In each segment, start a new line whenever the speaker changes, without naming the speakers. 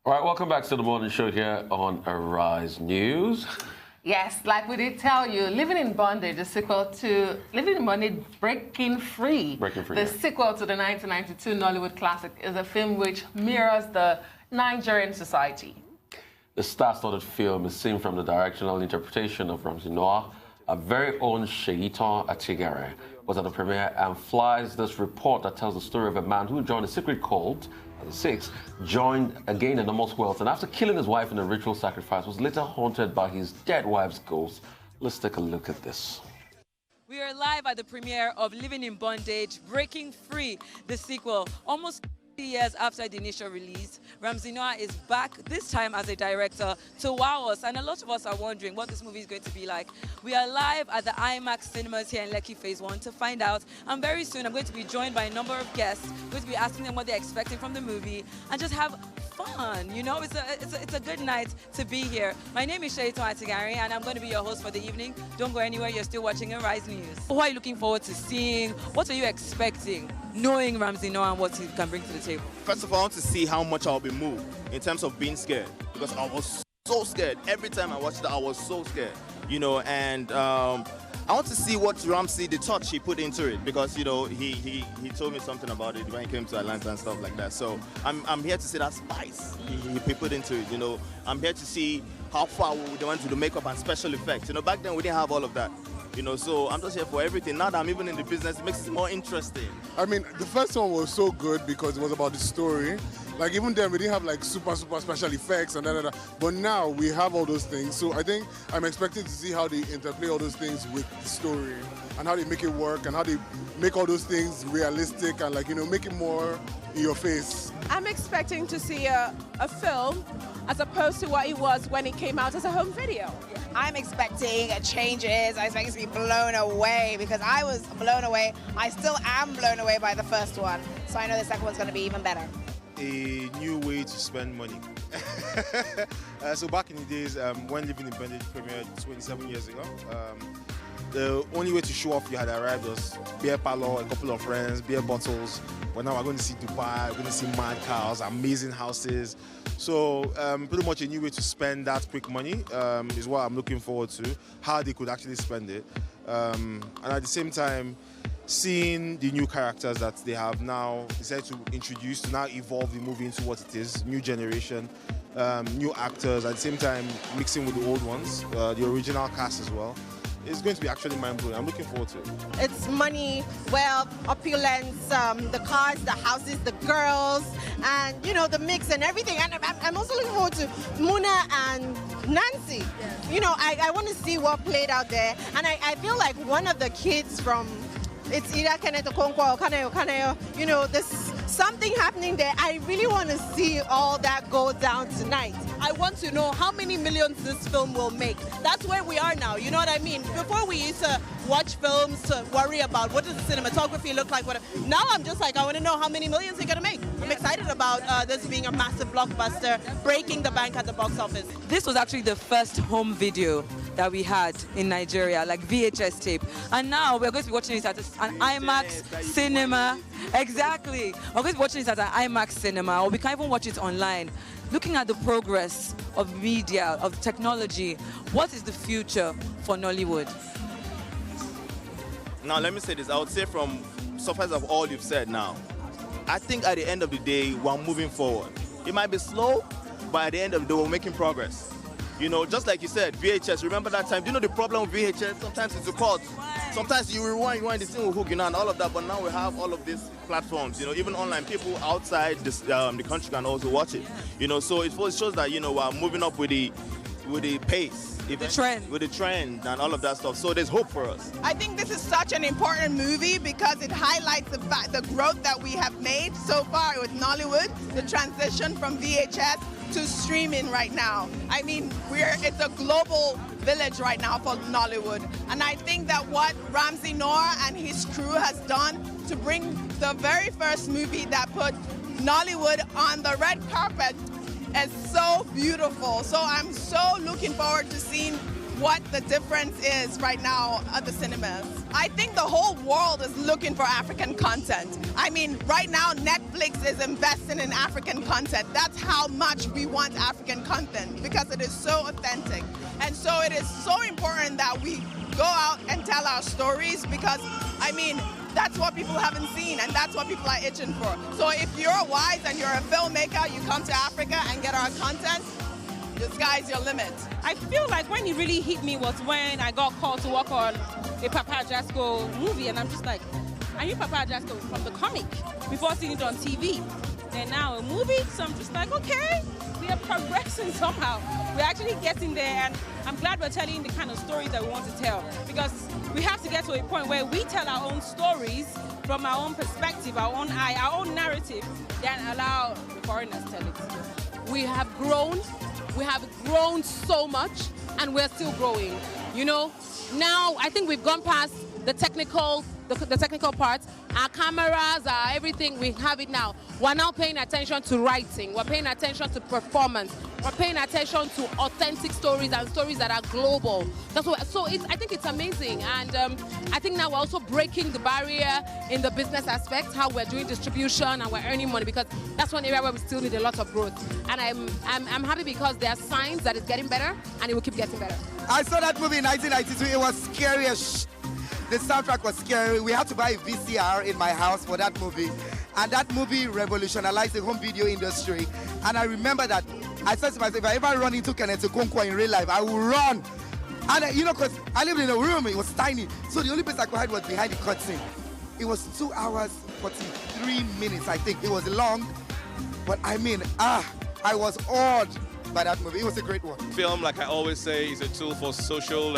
All right, welcome back to the morning show here on Arise News.
Yes, like we did tell you, Living in Bondage, the sequel to Living in Bondage, Breaking Free. The sequel to the 1992 Nollywood classic is a film which mirrors the Nigerian society.
The star-studded film is seen from the directional interpretation of Ramsey Nouah. Our very own Sheitan Atigare was at the premiere and flies this report that tells the story of a man who joined a secret cult at the 6, joined again in enormous wealth, and after killing his wife in a ritual sacrifice, was later haunted by his dead wife's ghost. Let's take a look at this.
We are live at the premiere of Living in Bondage, Breaking Free, the sequel. Almost 3 years after the initial release, Ramsey Nouah is back, this time as a director, to wow us. And a lot of us are wondering what this movie is going to be like. We are live at the IMAX cinemas here in Lekki Phase 1 to find out. And very soon, I'm going to be joined by a number of guests. I'm going to be asking them what they're expecting from the movie and just have fun. You know, it's a good night to be here. My name is Sheitan Atigare, and I'm going to be your host for the evening. Don't go anywhere. You're still watching Arise News. What are you looking forward to seeing? What are you expecting, knowing Ramsey Nouah and what he can bring to the table?
First of all, I want to see how much I'll be moved in terms of being scared, because I was so scared. Every time I watched it, I was so scared, you know, and I want to see what Ramsey, the touch he put into it, because, you know, he told me something about it when he came to Atlanta and stuff like that. So I'm here to see that spice he put into it, you know. I'm here to see how far they went to the makeup and special effects. You know, back then we didn't have all of that. You know, so I'm just here for everything. Now that I'm even in the business, it makes it more interesting.
I mean, the first one was so good because it was about the story. Like, even then, we didn't have, like, super special effects and da. But now we have all those things. So I think I'm expecting to see how they interplay all those things with the story and how they make it work and how they make all those things realistic and, like, you know, make it more in your face.
I'm expecting to see a film as opposed to what it was when it came out as a home video.
I'm expecting changes. I expect to be blown away because I was blown away. I still am blown away by the first one. So I know the second one's going to be even better.
A new way to spend money. So back in the days, when Living in Bondage premiered 27 years ago, the only way to show off you had arrived was beer parlor, a couple of friends, beer bottles. But now we're going to see Dubai, we're going to see mad cars, amazing houses. So pretty much a new way to spend that quick money is what I'm looking forward to, how they could actually spend it. And at the same time, seeing the new characters that they have now decided to introduce, to now evolve the movie into what it is, new generation, new actors, at the same time mixing with the old ones, the original cast as well. It's going to be actually mind-blowing. I'm looking forward to it.
It's money, wealth, opulence, the cars, the houses, the girls, and, you know, the mix and everything. And I'm also looking forward to Muna and Nancy. Yes. You know, I want to see what played out there. And I feel like one of the kids from, it's either Kenneth Okonkwo or Kanayo, you know, there's something happening there. I really want to see all that go down tonight.
I want to know how many millions this film will make. That's where we are now, you know what I mean? Before we used to watch films to worry about what does the cinematography look like. Now I'm just like, I want to know how many millions they're going to make. I'm excited about this being a massive blockbuster, breaking the bank at the box office.
This was actually the first home video that we had in Nigeria, like VHS tape. And now we're going to be watching it at an IMAX cinema. Exactly. We're going to be watching it at an IMAX cinema, or we can even watch it online. Looking at the progress of media, of technology, what is the future for Nollywood?
Now, let me say this. I would say from surface of all you've said now, I think at the end of the day, we're moving forward. It might be slow, but at the end of the day, we're making progress. You know, just like you said, VHS, remember that time? Do you know the problem with VHS? Sometimes it's a cut. Sometimes you rewind, this thing will hook, you know, and all of that. But now we have all of these platforms, you know, even online. People outside this, the country can also watch it. You know, so it shows that, you know, we're moving up with the pace.
The trend.
With the trend and all of that stuff. So there's hope for us.
I think this is such an important movie because it highlights the growth that we have made so far with Nollywood, the transition from VHS to streaming right now. I mean, it's a global village right now for Nollywood. And I think that what Ramsey Nouah and his crew has done to bring the very first movie that put Nollywood on the red carpet is so beautiful. So I'm so looking forward to seeing what the difference is right now at the cinemas. I think the whole world is looking for African content. I mean, right now Netflix is investing in African content. That's how much we want African content because it is so authentic. And so it is so important that we go out and tell our stories because, I mean, that's what people haven't seen and that's what people are itching for. So if you're wise and you're a filmmaker, you come to Africa and get our content, the sky's your limit.
I feel like when it really hit me was when I got called to work on a Papa Jasco movie, and I'm just like, I knew Papa Jasco from the comic before seeing it on TV. And now a movie, so I'm just like, okay, we are progressing somehow. We're actually getting there, and I'm glad we're telling the kind of stories that we want to tell, because we have to get to a point where we tell our own stories from our own perspective, our own eye, our own narrative, then allow the foreigners to tell it.
We have grown so much, and we're still growing. You know, now I think we've gone past the technical parts. Our cameras, our everything, we have it now. We're now paying attention to writing. We're paying attention to performance. We're paying attention to authentic stories and stories that are global. That's what. So I think it's amazing, and I think now we're also breaking the barrier in the business aspect, how we're doing distribution and we're earning money, because that's one area where we still need a lot of growth. And I'm happy because there are signs that it's getting better, and it will keep getting better.
I saw that movie in 1992. It was scary as The soundtrack was scary. We had to buy a VCR in my house for that movie. And that movie revolutionized the home video industry. And I remember that I said to myself, if I ever run into Kenneth Okonkwo in real life, I will run. And you know, because I lived in a room, it was tiny. So the only place I could hide was behind the curtain. It was 2 hours, 43 minutes, I think. It was long, but I mean, I was awed by that movie. It was a great one.
Film, like I always say, is a tool for social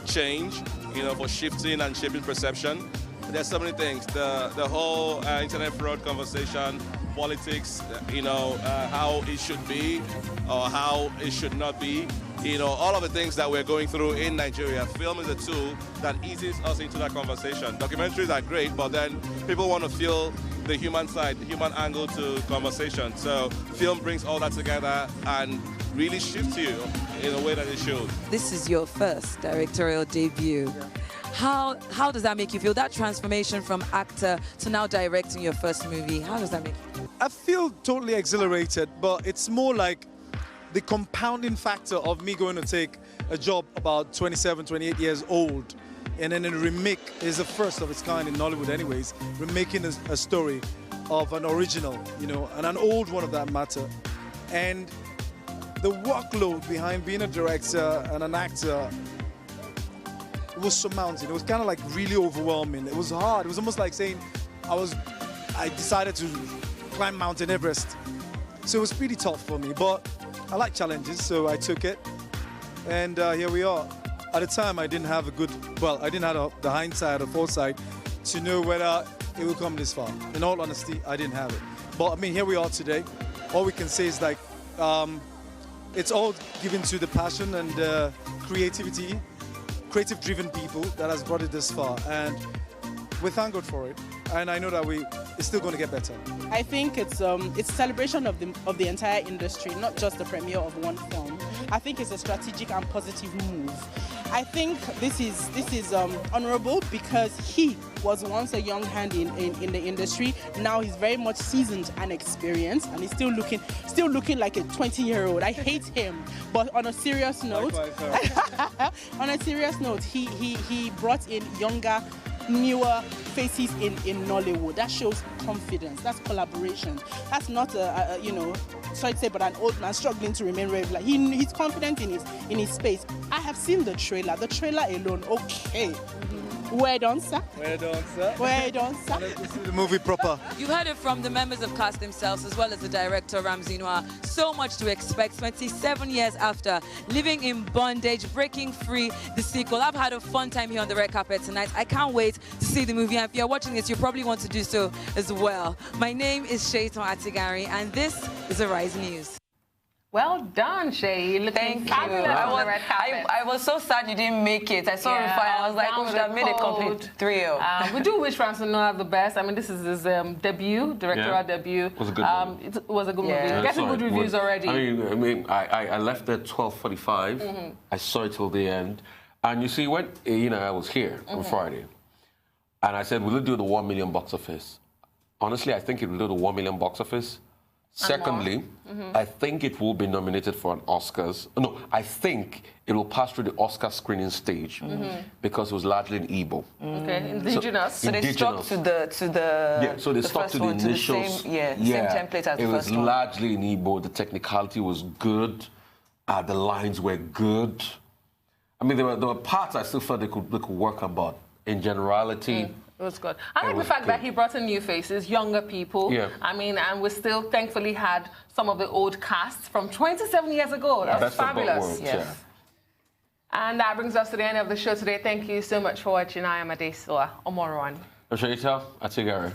change, you know, for shifting and shaping perception. There's so many things. The whole internet fraud conversation, politics, you know, how it should be or how it should not be. You know, all of the things that we're going through in Nigeria, film is a tool that eases us into that conversation. Documentaries are great, but then people want to feel the human side, the human angle to conversation. So film brings all that together and really shifts you in a way that it should.
This is your first directorial debut. How does that make you feel? That transformation from actor to now directing your first movie, how does that make you feel?
I feel totally exhilarated, but it's more like the compounding factor of me going to take a job about 27, 28 years old, and then a remake is the first of its kind in Nollywood anyways, remaking a story of an original, you know, and an old one of that matter. And the workload behind being a director and an actor, it was surmounting. It was kind of like really overwhelming. It was hard. It was almost like saying I decided to climb Mount Everest. So it was pretty tough for me, but I like challenges, so I took it, and here we are. At the time, I didn't have the hindsight or foresight to know whether it would come this far. In all honesty, I didn't have it. But I mean, here we are today. All we can say is like, it's all given to the passion and creativity, creative-driven people that has brought it this far, and we thank God for it. And I know that it's still going to get better.
I think it's a celebration of the entire industry, not just the premiere of one film. I think it's a strategic and positive move. I think this is honorable because he was once a young hand in the industry. Now he's very much seasoned and experienced, and he's still looking like a 20-year-old. I hate him. But on a serious note, he brought in younger, newer faces in Nollywood. That shows confidence. That's collaboration. That's not sorry to say, but an old man struggling to remain regular. He's confident in his space. I have seen the trailer. The trailer alone, okay. Well done, sir.
Well done, sir.
Well done, sir.
Let's see the movie proper.
You heard it from the members of cast themselves, as well as the director, Ramsey Nouah. So much to expect 27 years after Living in Bondage, Breaking Free, the sequel. I've had a fun time here on the red carpet tonight. I can't wait to see the movie. And if you're watching this, you probably want to do so as well. My name is Shaitan Atigari, and this is Arise News.
Well done, Shay. You're looking fabulous on the red carpet.
I was so sad you didn't make it. I saw Rufai. I was like, we should have made a complete 3-0.
We do wish Ramsey Nouah the best. I mean, this is his directorial debut.
It was a good movie.
It was a good movie. Getting good reviews already.
I left at 12:45. I saw it till the end. And you see, when I was here on Friday, and I said, will it do the 1 million box office? Honestly, I think it will do the 1 million box office. Secondly, I think it will be nominated for an Oscars. No, I think it will pass through the Oscar screening stage because it was largely in Igbo.
Okay, indigenous.
So they stuck to the
so they stuck to the initial
same template as the first one.
It was largely in Igbo. The technicality was good. The lines were good. I mean, there were parts I still felt they could work on, but in generality.
It was good. I like the fact that he brought in new faces, younger people. Yeah. I mean, and we still thankfully had some of the old casts from 27 years ago. That's fabulous.
Worlds, yes.
And that brings us to the end of the show today. Thank you so much for watching. I am Adesola Omorowan.
Oshayita Atigare.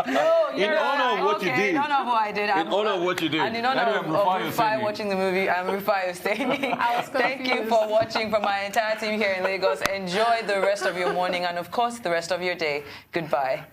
No,
in honor of what you did.
In honor of what I did.
In honor of what you did.
And in honor of Rufai watching the movie, I'm Rufai Osteni. Thank you for watching from my entire team here in Lagos. Enjoy the rest of your morning and, of course, the rest of your day. Goodbye.